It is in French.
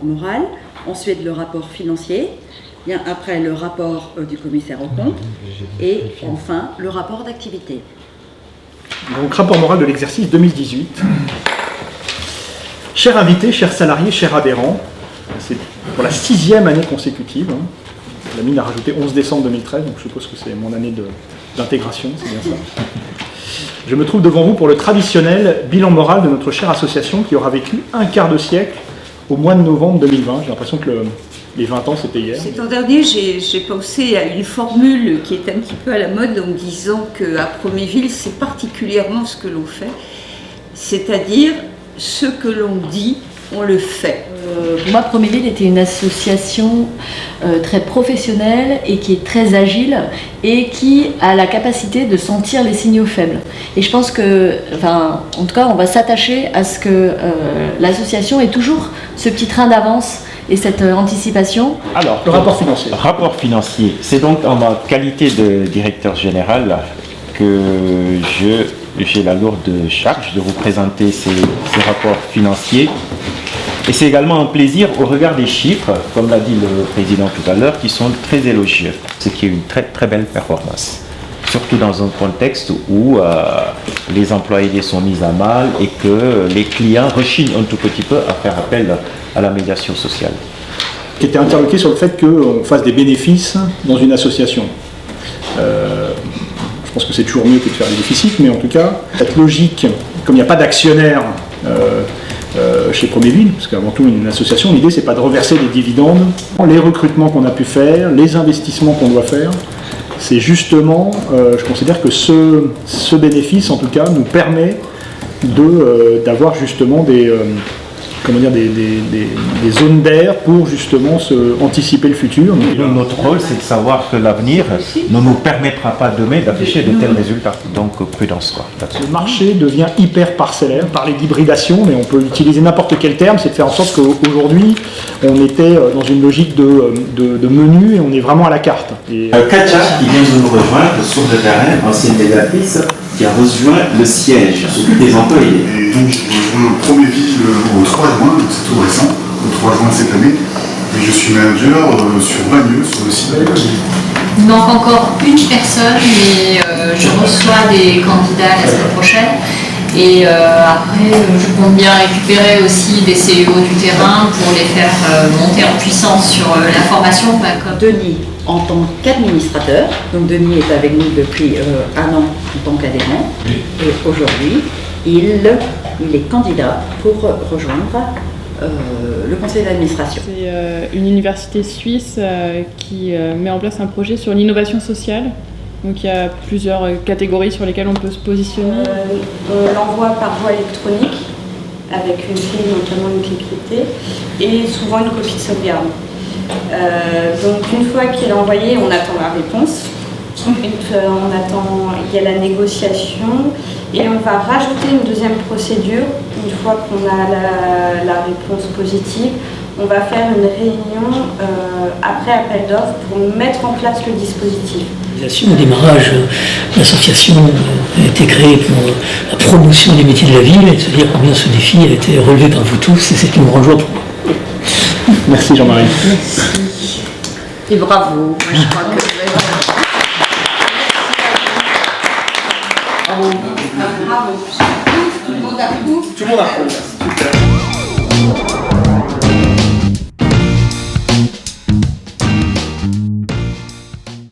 Moral, ensuite le rapport financier, bien après le rapport du commissaire aux comptes et enfin le rapport d'activité. Donc rapport moral de l'exercice 2018. Chers invités, chers salariés, chers adhérents, c'est pour la 6e année consécutive. La mine a rajouté 11 décembre 2013, donc je suppose que c'est mon année d'intégration, c'est bien ça. Je me trouve devant vous pour le traditionnel bilan moral de notre chère association qui aura vécu un quart de siècle au mois de novembre 2020. J'ai l'impression que les 20 ans, c'était hier. Cet an dernier, j'ai pensé à une formule qui est un petit peu à la mode en me disant qu'à Proméville, c'est particulièrement ce que l'on fait, c'est-à-dire ce que l'on dit, on le fait. Pour moi, Proméville était une association très professionnelle et qui est très agile et qui a la capacité de sentir les signaux faibles. Et je pense que, en tout cas, on va s'attacher à ce que l'association ait toujours ce petit train d'avance et cette anticipation. Alors, le rapport financier. Rapport financier. C'est donc en ma qualité de directeur général que j'ai la lourde charge de vous présenter ces rapports financiers. Et c'est également un plaisir au regard des chiffres, comme l'a dit le président tout à l'heure, qui sont très élogieux, ce qui est une très très belle performance. Surtout dans un contexte où les employés sont mis à mal et que les clients rechignent un tout petit peu à faire appel à la médiation sociale. Qui était interloqué sur le fait qu'on fasse des bénéfices dans une association. Je pense que c'est toujours mieux que de faire des déficits, mais en tout cas, cette logique, comme il n'y a pas d'actionnaire chez Proméville, parce qu'avant tout une association, l'idée c'est pas de reverser des dividendes, les recrutements qu'on a pu faire, les investissements qu'on doit faire, c'est justement, je considère que ce bénéfice en tout cas nous permet d'avoir justement des zones d'air pour justement anticiper le futur. Notre rôle, c'est de savoir que l'avenir ne nous permettra pas demain d'afficher de tels résultats. Donc prudence. Le marché devient hyper parcellaire, parler d'hybridation, mais on peut utiliser n'importe quel terme, c'est de faire en sorte qu'aujourd'hui, on était dans une logique de menu et on est vraiment à la carte. Katia, qui vient de nous rejoindre sur le terrain, ancienne médiatrice, qui a rejoint le siège, s'occupe des employés. Et donc je rejoins Proméville au 3 juin, donc c'est tout récent, au 3 juin de cette année. Et je suis manager sur Bagneux, sur le site de l'école. Il manque encore une personne, mais je reçois des candidats la semaine prochaine. Et après, je compte bien récupérer aussi des CEO du terrain pour les faire monter en puissance sur la formation. Denis, en tant qu'administrateur, donc Denis est avec nous depuis un an en tant qu'adhérent, et aujourd'hui, il est candidat pour rejoindre le conseil d'administration. C'est une université suisse qui met en place un projet sur l'innovation sociale. Donc il y a plusieurs catégories sur lesquelles on peut se positionner. On l'envoie par voie électronique, avec une clé, notamment une clé cryptée, et souvent une copie de sauvegarde. Donc une fois qu'il est envoyé, on attend la réponse. Il y a la négociation et on va rajouter une deuxième procédure. Une fois qu'on a la réponse positive, on va faire une réunion après appel d'offres pour mettre en place le dispositif. Au démarrage, l'association a été créée pour la promotion des métiers de la ville et de se dire combien ce défi a été relevé par vous tous, et c'est une grande joie pour moi. Merci Jean-Marie. Merci. Et bravo. Moi, je crois que... Bravo. Tout le monde approuve. Tout le monde approuve. Super.